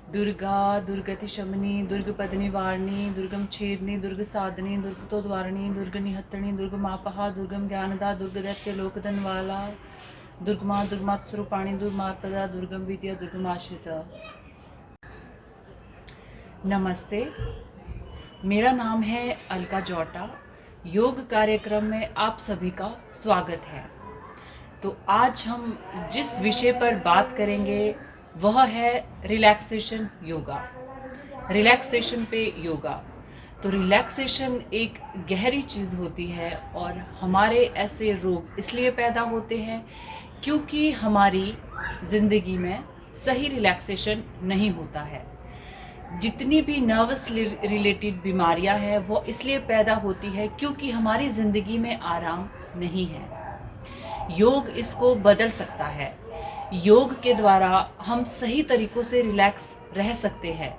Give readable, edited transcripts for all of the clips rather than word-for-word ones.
दुर्गा दुर्गति शमनी दुर्गपद निवारणी दुर्गम छेदनी दुर्ग साधनी दुर्गतोद्वारणी दुर्ग निहत्तनी दुर्गमापहा दुर्गम ज्ञानदा दुर्गदैत्य लोकधनवाला दुर्गमा दुर्मात स्वरूपाणी दुर्मार्पदा दुर्गम विद्या दुर्गमाश्रिता। नमस्ते, मेरा नाम है अलका जौटा। योग कार्यक्रम में आप सभी का स्वागत है। तो आज हम जिस विषय पर बात करेंगे वह है रिलैक्सेशन योगा। रिलैक्सेशन पे योगा। तो रिलैक्सेशन एक गहरी चीज़ होती है और हमारे ऐसे रोग इसलिए पैदा होते हैं क्योंकि हमारी ज़िंदगी में सही रिलैक्सेशन नहीं होता है। जितनी भी नर्वस रिलेटेड बीमारियां हैं वो इसलिए पैदा होती है क्योंकि हमारी ज़िंदगी में आराम नहीं है। योग इसको बदल सकता है। योग के द्वारा हम सही तरीकों से रिलैक्स रह सकते हैं।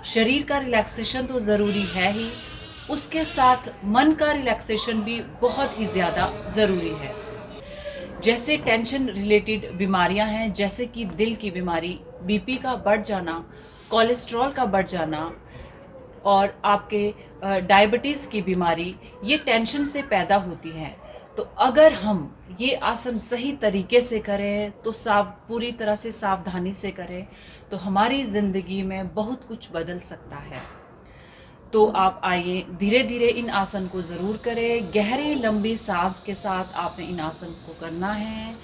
शरीर का रिलैक्सेशन तो ज़रूरी है ही, उसके साथ मन का रिलैक्सेशन भी बहुत ही ज़्यादा ज़रूरी है। जैसे टेंशन रिलेटेड बीमारियां हैं, जैसे कि दिल की बीमारी, बीपी का बढ़ जाना, कोलेस्ट्रॉल का बढ़ जाना और आपके डायबिटीज़ की बीमारी, ये टेंशन से पैदा होती हैं। तो अगर हम ये आसन सही तरीके से करें तो पूरी तरह से सावधानी से करें तो हमारी ज़िंदगी में बहुत कुछ बदल सकता है। तो आप आइए धीरे धीरे इन आसन को ज़रूर करें। गहरी लंबी सांस के साथ आपने इन आसन को करना है।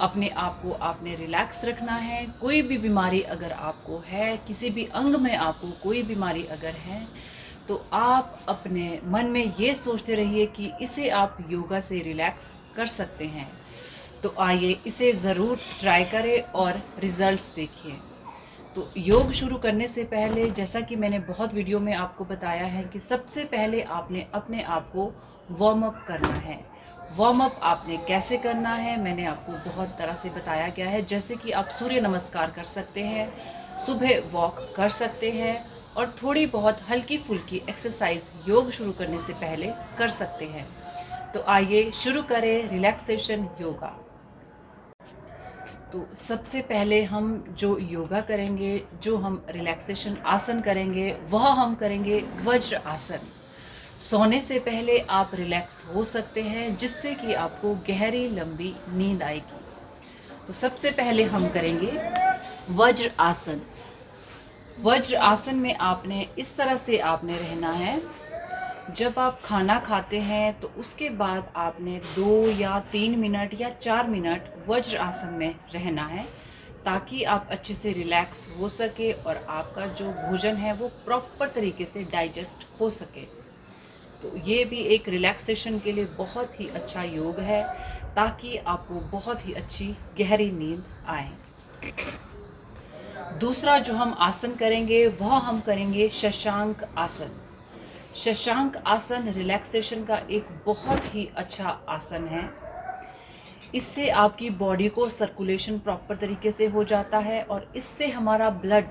अपने आप को आपने रिलैक्स रखना है। कोई भी बीमारी अगर आपको है, किसी भी अंग में आपको कोई बीमारी अगर है, तो आप अपने मन में ये सोचते रहिए कि इसे आप योगा से रिलैक्स कर सकते हैं। तो आइए इसे ज़रूर ट्राई करें और रिजल्ट्स देखिए। तो योग शुरू करने से पहले, जैसा कि मैंने बहुत वीडियो में आपको बताया है कि सबसे पहले आपने अपने आप को वार्म अप करना है। वार्म अप आपने कैसे करना है मैंने आपको बहुत तरह से बताया गया है। जैसे कि आप सूर्य नमस्कार कर सकते हैं, सुबह वॉक कर सकते हैं और थोड़ी बहुत हल्की फुल्की एक्सरसाइज योग शुरू करने से पहले कर सकते हैं। तो आइए शुरू करें रिलैक्सेशन योगा। तो सबसे पहले हम जो योगा करेंगे, जो हम रिलैक्सेशन आसन करेंगे, वह हम करेंगे वज्र आसन। सोने से पहले आप रिलैक्स हो सकते हैं जिससे कि आपको गहरी लंबी नींद आएगी। तो सबसे पहले हम करेंगे वज्र आसन। वज्र आसन में आपने इस तरह से आपने रहना है। जब आप खाना खाते हैं तो उसके बाद आपने 2 या 3 मिनट या 4 मिनट वज्र आसन में रहना है ताकि आप अच्छे से रिलैक्स हो सके और आपका जो भोजन है वो प्रॉपर तरीके से डाइजेस्ट हो सके। तो ये भी एक रिलैक्सेशन के लिए बहुत ही अच्छा योग है ताकि आपको बहुत ही अच्छी गहरी नींद आए। दूसरा जो हम आसन करेंगे वह हम करेंगे शशांक आसन। शशांक आसन रिलैक्सेशन का एक बहुत ही अच्छा आसन है। इससे आपकी बॉडी को सर्कुलेशन प्रॉपर तरीके से हो जाता है और इससे हमारा ब्लड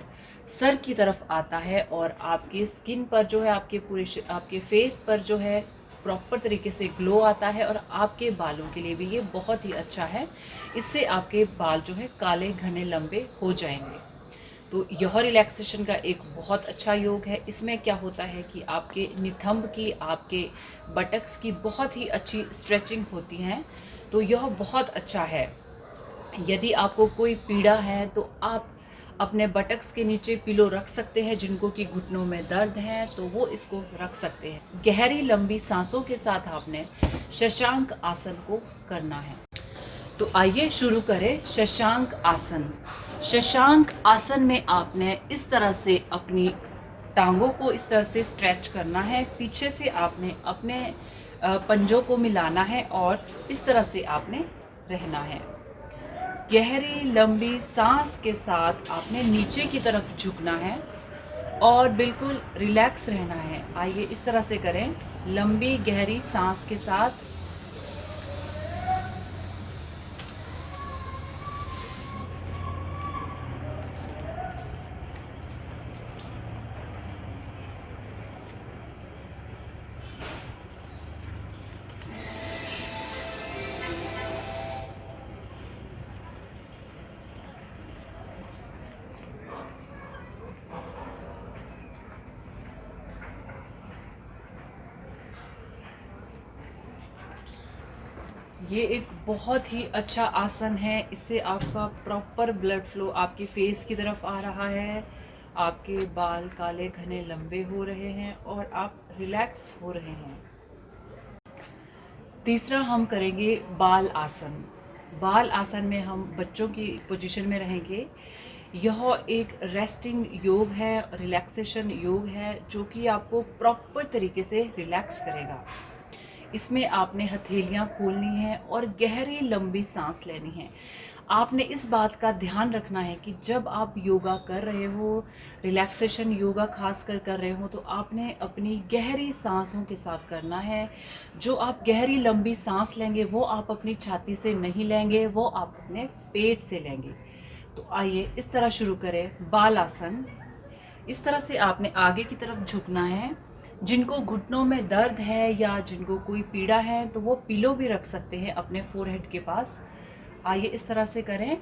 सर की तरफ आता है और आपकी स्किन पर जो है, आपके फेस पर जो है प्रॉपर तरीके से ग्लो आता है और आपके बालों के लिए भी ये बहुत ही अच्छा है। इससे आपके बाल जो है काले घने लंबे हो जाएंगे। तो यह रिलैक्सेशन का एक बहुत अच्छा योग है। इसमें क्या होता है कि आपके नितंब की, आपके बटक्स की बहुत ही अच्छी स्ट्रेचिंग होती है। तो यह बहुत अच्छा है। यदि आपको कोई पीड़ा है तो आप अपने बटक्स के नीचे पिलो रख सकते हैं। जिनको कि घुटनों में दर्द है तो वो इसको रख सकते हैं। गहरी लंबी सांसों के साथ आपने शशांक आसन को करना है। तो आइए शुरू करें शशांक आसन। शशांक आसन में आपने इस तरह से अपनी टांगों को इस तरह से स्ट्रेच करना है। पीछे से आपने अपने पंजों को मिलाना है और इस तरह से आपने रहना है। गहरी लंबी सांस के साथ आपने नीचे की तरफ झुकना है और बिल्कुल रिलैक्स रहना है। आइए इस तरह से करें। लंबी गहरी सांस के साथ ये एक बहुत ही अच्छा आसन है। इससे आपका प्रॉपर ब्लड फ्लो आपके फेस की तरफ आ रहा है, आपके बाल काले घने लंबे हो रहे हैं और आप रिलैक्स हो रहे हैं। तीसरा हम करेंगे बाल आसन। बाल आसन में हम बच्चों की पोजीशन में रहेंगे। यह एक रेस्टिंग योग है, रिलैक्सेशन योग है, जो कि आपको प्रॉपर तरीके से रिलैक्स करेगा। इसमें आपने हथेलियां खोलनी है और गहरी लंबी सांस लेनी है। आपने इस बात का ध्यान रखना है कि जब आप योगा कर रहे हो, रिलैक्सेशन योगा खासकर कर रहे हो, तो आपने अपनी गहरी सांसों के साथ करना है। जो आप गहरी लंबी सांस लेंगे वो आप अपनी छाती से नहीं लेंगे, वो आप अपने पेट से लेंगे। तो आइए इस तरह शुरू करें बाल आसन। इस तरह से आपने आगे की तरफ झुकना है। जिनको घुटनों में दर्द है या जिनको कोई पीड़ा है तो वो पिलो भी रख सकते हैं अपने फोरहेड के पास। आइए इस तरह से करें।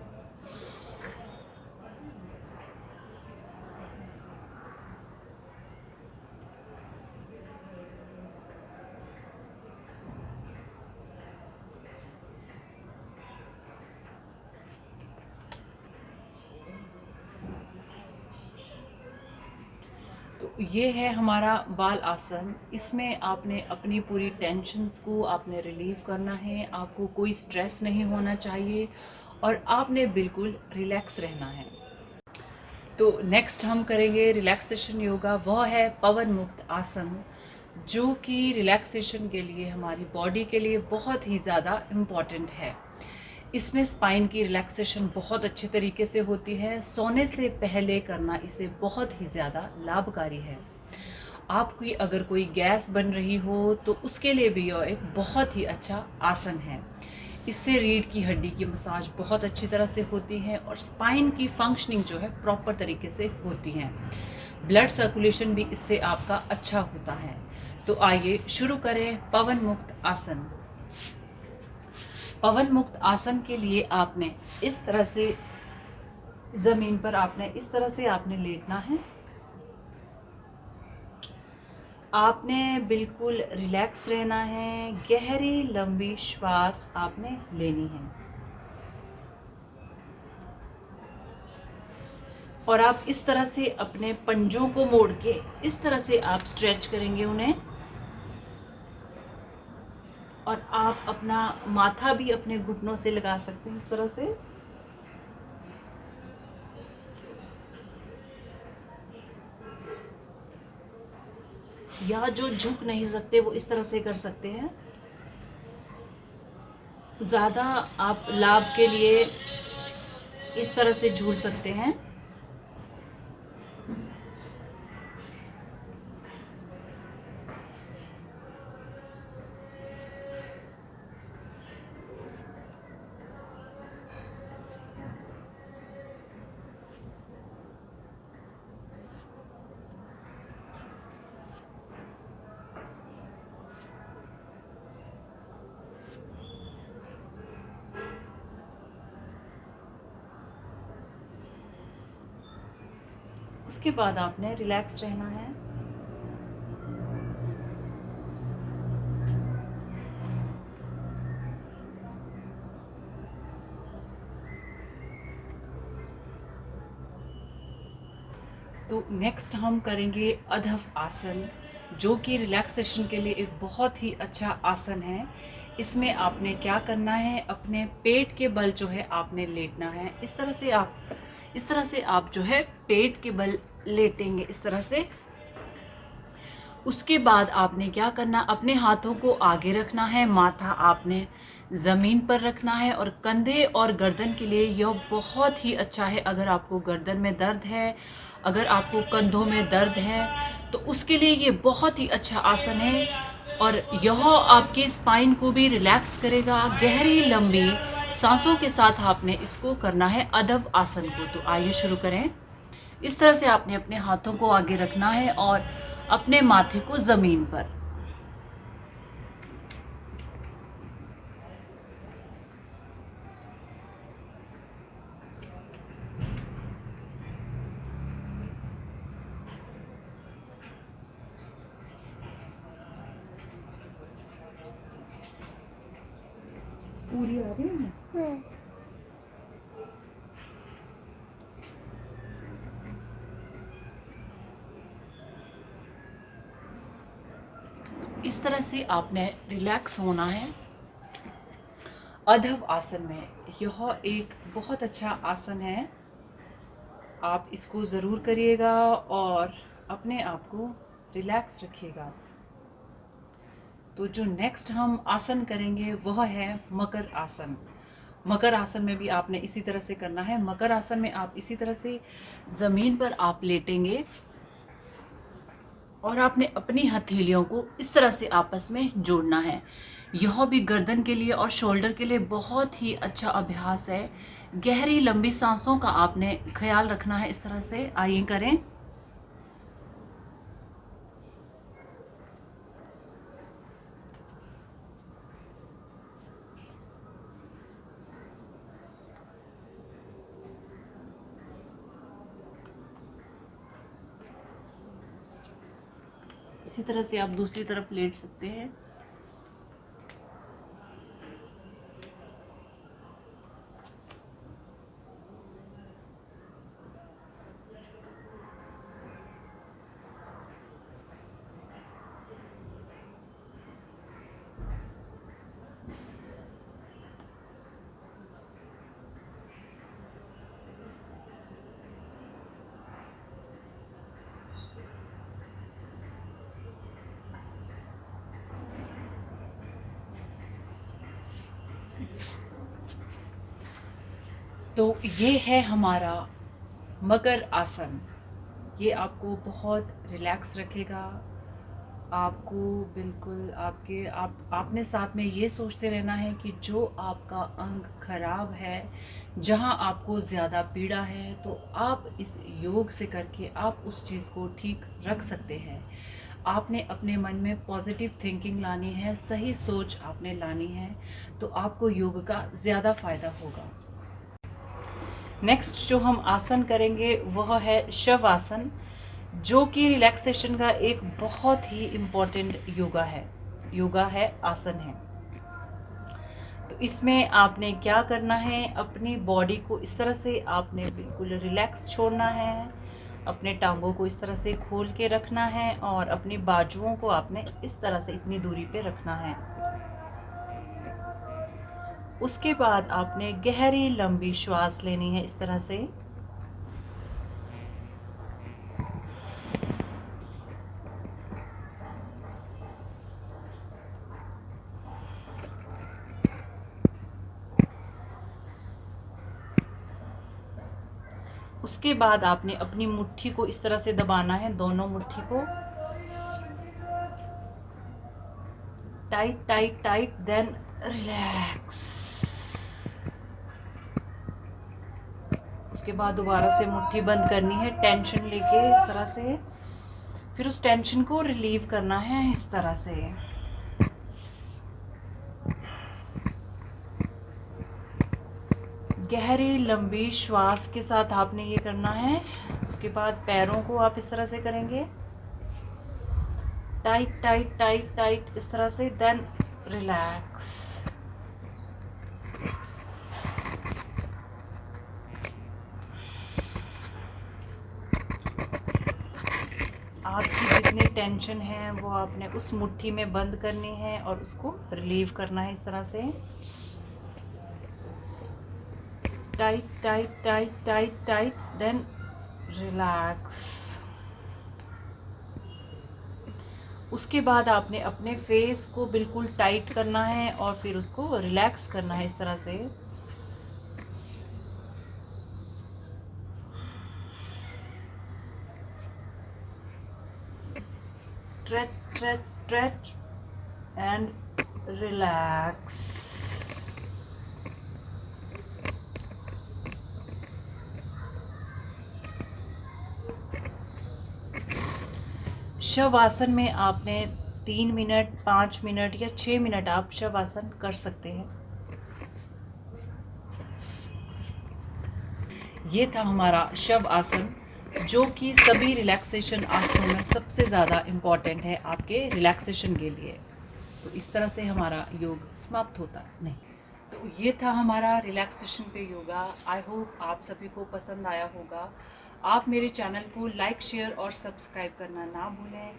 तो ये है हमारा बाल आसन। इसमें आपने अपनी पूरी टेंशन्स को आपने रिलीव करना है, आपको कोई स्ट्रेस नहीं होना चाहिए और आपने बिल्कुल रिलैक्स रहना है। तो नेक्स्ट हम करेंगे रिलैक्सेशन योगा, वह है पवन मुक्त आसन, जो कि रिलैक्सेशन के लिए हमारी बॉडी के लिए बहुत ही ज़्यादा इम्पॉर्टेंट है। इसमें स्पाइन की रिलैक्सेशन बहुत अच्छे तरीके से होती है। सोने से पहले करना इसे बहुत ही ज़्यादा लाभकारी है। आपकी अगर कोई गैस बन रही हो तो उसके लिए भी यह एक बहुत ही अच्छा आसन है। इससे रीढ़ की हड्डी की मसाज बहुत अच्छी तरह से होती है और स्पाइन की फंक्शनिंग जो है प्रॉपर तरीके से होती है। ब्लड सर्कुलेशन भी इससे आपका अच्छा होता है। तो आइए शुरू करें पवन मुक्त आसन। पवन मुक्त आसन के लिए आपने इस तरह से जमीन पर आपने इस तरह से आपने लेटना है। आपने बिल्कुल रिलैक्स रहना है, गहरी लंबी श्वास आपने लेनी है और आप इस तरह से अपने पंजों को मोड़ के इस तरह से आप स्ट्रेच करेंगे उन्हें और आप अपना माथा भी अपने घुटनों से लगा सकते हैं इस तरह से। या जो झुक नहीं सकते वो इस तरह से कर सकते हैं। ज़्यादा आप लाभ के लिए इस तरह से झूल सकते हैं। उसके बाद आपने रिलैक्स रहना है। तो नेक्स्ट हम करेंगे अधव आसन, जो कि रिलैक्सेशन के लिए एक बहुत ही अच्छा आसन है। इसमें आपने क्या करना है, अपने पेट के बल जो है आपने लेटना है। इस तरह से आप जो है पेट के बल लेटेंगे इस तरह से। उसके बाद आपने क्या करना, अपने हाथों को आगे रखना है, माथा आपने ज़मीन पर रखना है और कंधे और गर्दन के लिए यह बहुत ही अच्छा है। अगर आपको गर्दन में दर्द है, अगर आपको कंधों में दर्द है तो उसके लिए ये बहुत ही अच्छा आसन है और यह आपके स्पाइन को भी रिलैक्स करेगा। गहरी लंबी सांसों के साथ आपने इसको करना है अधव आसन को। तो आइए शुरू करें। इस तरह से आपने अपने हाथों को आगे रखना है और अपने माथे को जमीन पर। पूरी आ रही है। इस तरह से आपने रिलैक्स होना है अधव आसन में। यह एक बहुत अच्छा आसन है, आप इसको ज़रूर करिएगा और अपने आप को रिलैक्स रखिएगा। तो जो नेक्स्ट हम आसन करेंगे वह है मकर आसन। मकर आसन में भी आपने इसी तरह से करना है। मकर आसन में आप इसी तरह से ज़मीन पर आप लेटेंगे और आपने अपनी हथेलियों को इस तरह से आपस में जोड़ना है। यह भी गर्दन के लिए और शोल्डर के लिए बहुत ही अच्छा अभ्यास है। गहरी लंबी सांसों का आपने ख्याल रखना है। इस तरह से आइए करें। इसी तरह से आप दूसरी तरफ लेट सकते हैं। तो ये है हमारा मकर आसन। ये आपको बहुत रिलैक्स रखेगा। आपको बिल्कुल आपने साथ में ये सोचते रहना है कि जो आपका अंग खराब है, जहाँ आपको ज़्यादा पीड़ा है, तो आप इस योग से करके आप उस चीज़ को ठीक रख सकते हैं। आपने अपने मन में पॉजिटिव थिंकिंग लानी है, सही सोच आपने लानी है, तो आपको योग का ज़्यादा फ़ायदा होगा। नेक्स्ट जो हम आसन करेंगे वह है शव आसन, जो कि रिलैक्सेशन का एक बहुत ही इम्पोर्टेंट योगा है, आसन है। तो इसमें आपने क्या करना है, अपनी बॉडी को इस तरह से आपने बिल्कुल रिलैक्स छोड़ना है। अपने टांगों को इस तरह से खोल के रखना है और अपनी बाजुओं को आपने इस तरह से इतनी दूरी पे रखना है। उसके बाद आपने गहरी लंबी श्वास लेनी है इस तरह से। उसके बाद आपने अपनी मुट्ठी को इस तरह से दबाना है, दोनों मुट्ठी को tight tight tight, then relax. उसके बाद दोबारा से मुट्ठी बंद करनी है, टेंशन लेके इस तरह से, फिर उस टेंशन को रिलीव करना है इस तरह से। गहरी लंबी श्वास के साथ आपने ये करना है। उसके बाद पैरों को आप इस तरह से करेंगे, टाइट टाइट टाइट टाइट इस तरह से, देन रिलैक्स। आपकी जितनी टेंशन है वो आपने उस मुट्ठी में बंद करनी है और उसको रिलीव करना है इस तरह से, tight tight tight tight tight, then relax. उसके बाद आपने अपने फेस को बिल्कुल टाइट करना है और फिर उसको रिलैक्स करना है इस तरह से। Stretch stretch stretch and relax. Shavasana में आपने 3 मिनट, 5 मिनट या 6 मिनट आप शवासन कर सकते हैं। ये था हमारा शव आसन, जो कि सभी रिलैक्सेशन आसनों में सबसे ज़्यादा इम्पॉर्टेंट है आपके रिलैक्सेशन के लिए। तो इस तरह से हमारा योग समाप्त होता है। नहीं। तो ये था हमारा रिलैक्सेशन पे योगा। आई होप आप सभी को पसंद आया होगा। आप मेरे चैनल को लाइक, शेयर और सब्सक्राइब करना ना भूलें।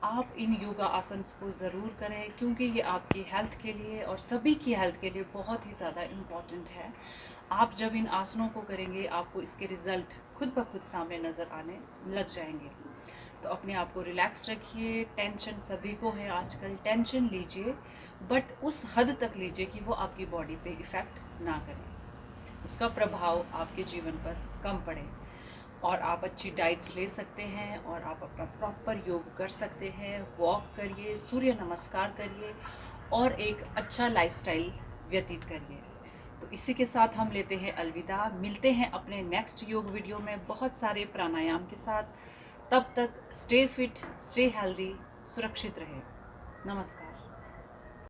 आप इन योगा आसन्स को ज़रूर करें, क्योंकि ये आपकी हेल्थ के लिए और सभी की हेल्थ के लिए बहुत ही ज़्यादा इम्पॉर्टेंट है। आप जब इन आसनों को करेंगे, आपको इसके रिज़ल्ट खुद ब खुद सामने नज़र आने लग जाएंगे। तो अपने आप को रिलैक्स रखिए। टेंशन सभी को है आजकल, टेंशन लीजिए, बट उस हद तक लीजिए कि वो आपकी बॉडी पे इफ़ेक्ट ना करे, उसका प्रभाव आपके जीवन पर कम पड़े। और आप अच्छी डाइट्स ले सकते हैं और आप अपना प्रॉपर योग कर सकते हैं। वॉक करिए, सूर्य नमस्कार करिए और एक अच्छा लाइफस्टाइल व्यतीत करिए। तो इसी के साथ हम लेते हैं अलविदा। मिलते हैं अपने नेक्स्ट योग वीडियो में बहुत सारे प्राणायाम के साथ। तब तक स्टे फिट, स्टे हेल्दी, सुरक्षित रहें। नमस्कार।